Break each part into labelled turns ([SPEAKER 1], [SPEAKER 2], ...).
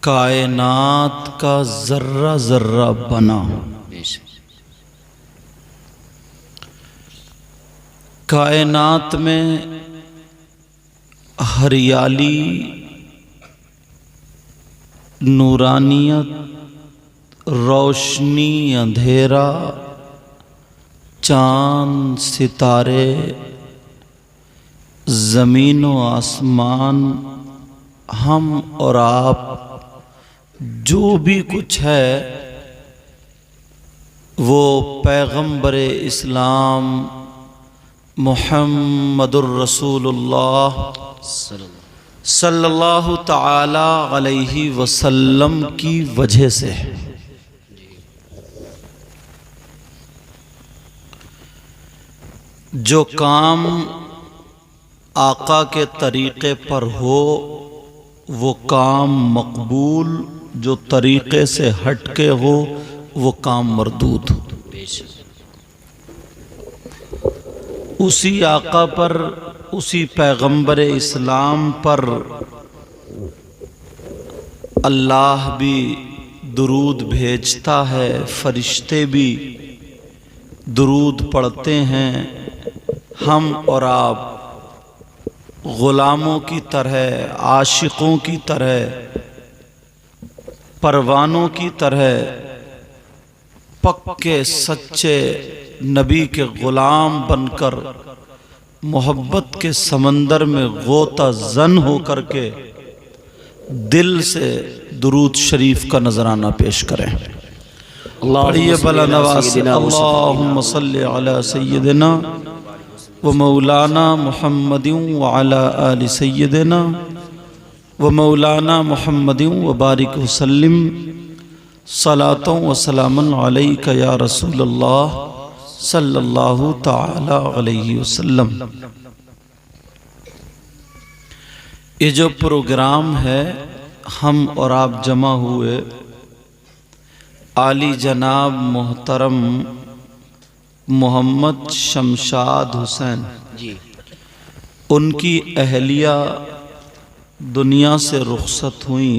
[SPEAKER 1] कायनात का जर्रा जर्रा बना। कायनात में हरियाली, नूरानियत, रोशनी, अंधेरा, चांद, सितारे, ज़मीन व आसमान, हम और आप, जो भी कुछ है वो पैगंबर इस्लाम मुहम्मदुर रसूलुल्लाह सल्लल्लाहु ताला अलैहि वसल्लम की वजह से है। जो काम आका के तरीक़े पर हो वो काम मकबूल, जो तरीक़े से हटके हो वो काम मरदूद हो। उसी आका पर, उसी पैगंबर इस्लाम पर अल्लाह भी दुरूद भेजता है, फरिश्ते भी दुरूद पढ़ते हैं। हम और आप ग़ुलामों की तरह, आशिकों की तरह, परवानों की तरह पक्के सच्चे नबी के ग़ुलाम बनकर मोहब्बत के समंदर में गोता जन होकर के दिल से दुरूद शरीफ का नजराना पेश करें। पढ़िए बला नवाज़ अल्लाहुम्मा सल्ली अला सय्यिदिना व मौलाना मुहम्मदिन व अला आलि सय्यिदिना व मौलाना मुहम्मदिन व बारिक वसल्लिम सलातों व सलामन अलैका या रसूलल्लाह सल्लल्लाहु ताला अलैहि वसल्लम। ये जो प्रोग्राम है, हम और आप जमा हुए आली जनाब मोहतरम मोहम्मद शमशाद हुसैन जी, उनकी अहलिया दुनिया से रुखसत हुई।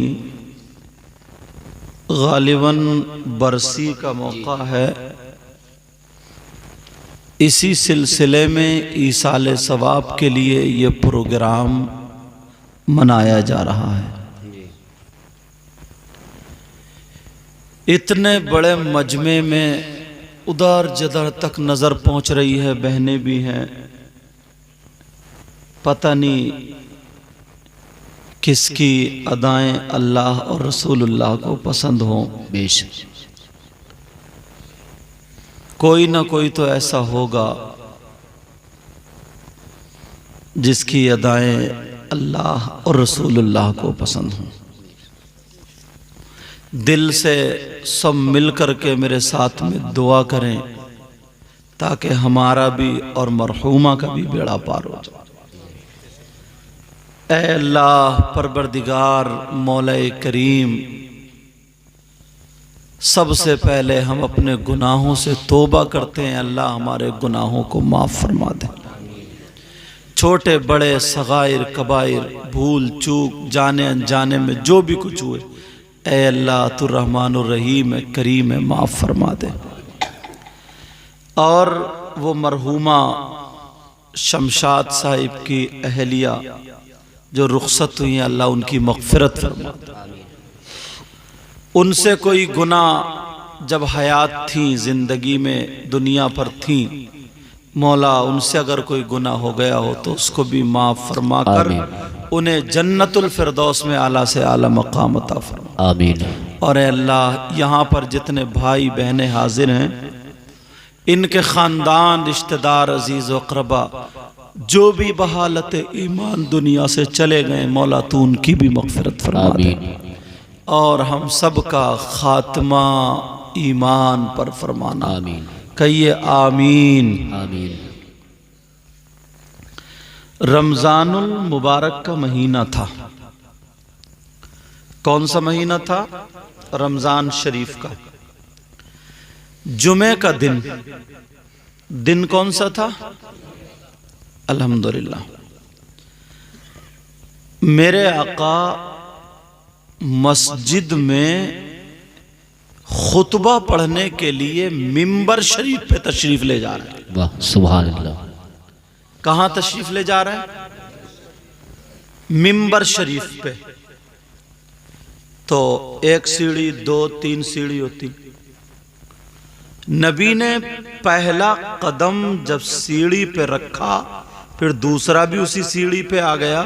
[SPEAKER 1] गालिबन बरसी का मौका है। इसी सिलसिले में ईसाले सवाब के लिए ये प्रोग्राम मनाया जा रहा है। इतने बड़े मजमे में उधर जधर तक नज़र पहुंच रही है, बहनें भी हैं, पता नहीं किसकी अदाएं अल्लाह और रसूलुल्लाह को पसंद हों। बेशक कोई ना कोई तो ऐसा होगा जिसकी अदाएं अल्लाह और रसूलुल्लाह को पसंद हों। दिल से सब मिल कर के मेरे साथ में दुआ करें ताकि हमारा भी और मरहूमा का भी बेड़ा पार हो जाए। ऐ अल्लाह परवरदिगार मौला-ए करीम, सबसे पहले हम अपने गुनाहों से तौबा करते हैं। अल्लाह हमारे गुनाहों को माफ़ फरमा दे। छोटे बड़े सगाइर कबाइर, भूल चूक, जाने अनजाने में जो भी कुछ हुए, ऐ अल्लाह तू रहमानुर रहीम है, करीम है, माफ़ फरमा दे। और वो मरहूमा शमशाद साहिब की अहलिया जो रुखसत हुई हैं, अल्लाह उनकी मग़फ़िरत फरमा दे। उनसे कोई गुनाह जब हयात थी, ज़िंदगी में दुनिया पर थी, मौला उनसे अगर कोई गुनाह हो गया हो तो उसको भी माफ़ फरमा कर उन्हें जन्नतुल फिरदौस में आला से आला मकाम अता फरमा। आमीन। और अल्लाह यहाँ पर जितने भाई बहनें हाजिर हैं, इनके ख़ानदान, रिश्तेदार, अजीज़ व अक़रबा जो भी बहालत ईमान दुनिया से चले गए, मौला तू उनकी भी मग़फ़िरत फरमा दे और हम सब का ख़ात्मा ईमान पर फरमाना। आमीन। कहिए आमीन। आमीन। रमज़ानुल मुबारक का महीना था। कौन सा महीना था? रमज़ान शरीफ का। जुमे का दिन कौन सा था? अल्हम्दुलिल्लाह। मेरे आका मस्जिद में खुतबा पढ़ने के लिए मिंबर शरीफ पे तशरीफ ले जा रहा है।
[SPEAKER 2] वाह सुभान अल्लाह।
[SPEAKER 1] कहां तशरीफ ले जा रहा है? मिंबर शरीफ पे। तो एक सीढ़ी, दो, तीन सीढ़ी होती। नबी ने पहला कदम जब सीढ़ी पे रखा, फिर दूसरा भी उसी सीढ़ी पे आ गया,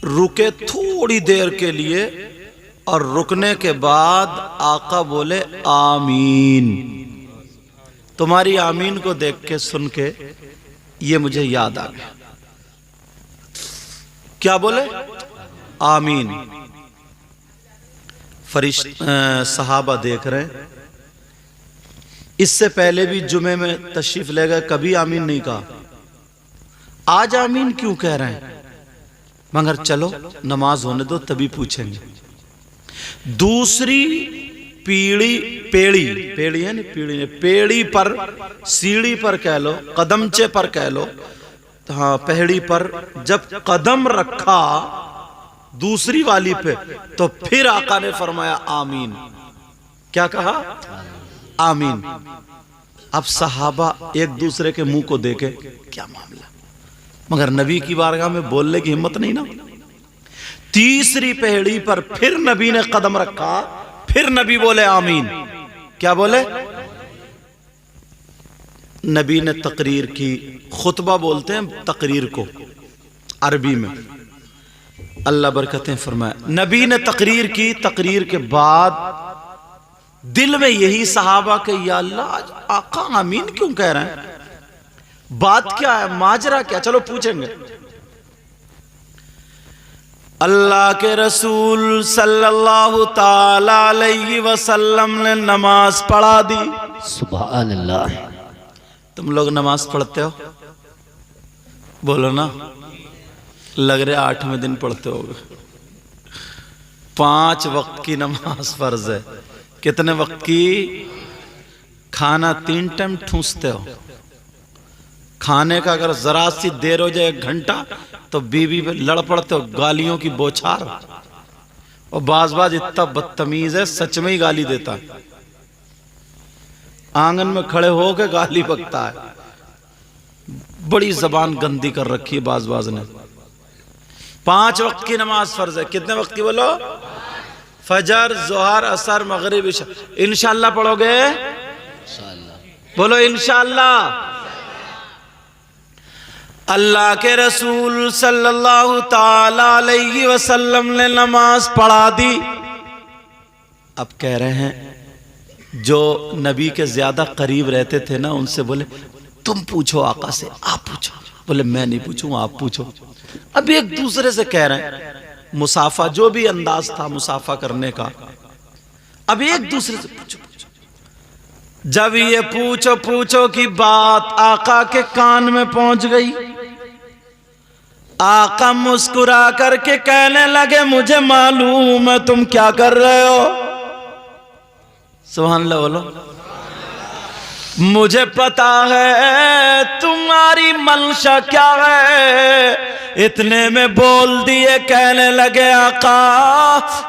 [SPEAKER 1] रुके थोड़ी देर के लिए, और रुकने के बाद आका बोले आमीन। तुम्हारी आमीन को देख के, सुन के ये मुझे याद आ गया। क्या बोले? आमीन। सहाबा देख रहे हैं। इससे पहले भी जुमे में तशरीफ ले गए, कभी आमीन नहीं कहा। आज आमीन क्यों कह रहे हैं? मगर चलो नमाज होने दो, तभी पूछेंगे। दूसरी पेड़ी है ना, पेड़ी पर, सीढ़ी पर कह लो, कदमचे पर कह लो, हाँ पहड़ी पर जब कदम रखा दूसरी वाली पे, तो फिर आका ने फरमाया आमीन। क्या कहा? आमीन। अब सहाबा एक दूसरे के मुंह को देखे, क्या मामला, मगर नबी की बारगाह में बोलने की हिम्मत नहीं ना। तीसरी पहेड़ी पर फिर नबी ने कदम रखा, फिर नबी बोले आमीन। क्या बोले? नबी ने तकरीर की। खुतबा बोलते हैं तकरीर को अरबी में। अल्लाह बरकतें फरमाए। नबी ने तकरीर की। तकरीर के बाद दिल में यही सहाबा के, या अल्लाह आज आका आमीन क्यों कह रहे हैं? बात क्या है, माजरा क्या? चलो पूछेंगे। अल्लाह के रसूल सल्लल्लाहु ताला अलैहि वसल्लम ने नमाज पढ़ा दी।
[SPEAKER 2] सुभान अल्लाह।
[SPEAKER 1] तुम लोग नमाज पढ़ते हो? बोलो ना। लग रहे 8वें दिन पढ़ते होगे। 5 वक्त की नमाज फर्ज है। कितने वक्त की? खाना 3 टाइम ठूंसते हो। खाने का अगर जरा सी देर हो जाए 1 घंटा, तो बीवी पे लड़ पड़ते हो, गालियों की बौछार। और बाज इतना बदतमीज है, सच में ही गाली देता है। आंगन में खड़े होकर गाली बकता है। बड़ी जबान गंदी कर रखी है बाज ने। 5 वक्त की नमाज फर्ज है। कितने वक्त की बोलो? फजर, जोहर, असर, मगरिब, इशा। इंशाअल्लाह पढ़ोगे? बोलो इंशाअल्लाह। अल्लाह के रसूल सल्लल्लाहु ताला अलैहि वसल्लम ने नमाज पढ़ा दी। अब कह रहे हैं जो नबी के ज्यादा करीब रहते थे ना, उनसे बोले तुम पूछो आका से, आप पूछो। बोले मैं नहीं पूछूं, आप पूछो। अब एक दूसरे से कह रहे हैं, मुसाफा, जो भी अंदाज था मुसाफा करने का, अब एक दूसरे से पूछो। जब ये पूछो की बात आका के कान में पहुंच गई, आका मुस्कुरा करके कहने लगे मुझे मालूम है तुम क्या कर रहे हो। सुभान अल्लाह बोलो। मुझे पता है तुम्हारी मंशा क्या है। इतने में बोल दिए, कहने लगे आका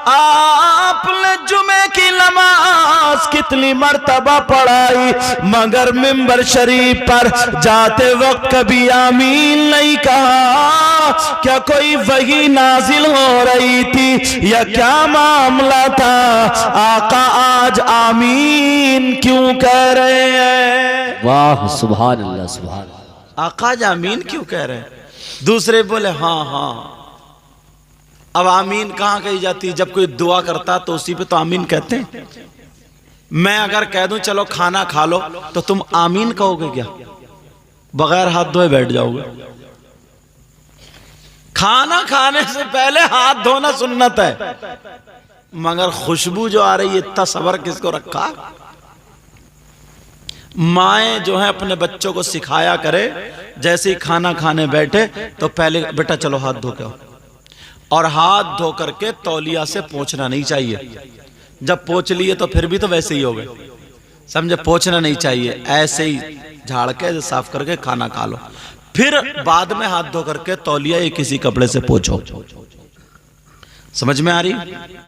[SPEAKER 1] आपने जुमे की नमाज कितनी मर्तबा पढ़ाई, मगर मिंबर शरीफ पर जाते वक्त कभी आमीन नहीं कहा। क्या कोई वही नाजिल हो रही थी या क्या मामला था? आका आज आमीन क्यों कह रहे हैं?
[SPEAKER 2] वाह सुभान अल्लाह, सुभान अल्लाह।
[SPEAKER 1] आका आज आमीन क्यों कह रहे हैं? दूसरे बोले हाँ हाँ। अब आमीन कहाँ कही जाती? जब कोई दुआ करता तो उसी पे तो आमीन कहते हैं। मैं अगर कह दूं चलो खाना खा लो, तो तुम आमीन कहोगे क्या? बगैर हाथ धोए बैठ जाओगे। खाना खाने से पहले हाथ धोना सुन्नत है, मगर खुशबू जो आ रही है, इतना सब्र किसको रखा? माएँ जो है अपने बच्चों को सिखाया करे, जैसे ही खाना खाने बैठे तो पहले बेटा चलो हाथ धो के आओ, और हाथ धो करके तौलिया से पोंछना नहीं चाहिए। जब पोंछ लिए तो फिर भी तो वैसे ही हो गए, समझे? पोंछना नहीं चाहिए, ऐसे ही झाड़ के साफ करके खाना खा लो, फिर बाद में हाथ धो करके तौलिया या किसी कपड़े से पोंछो। समझ में आ रही?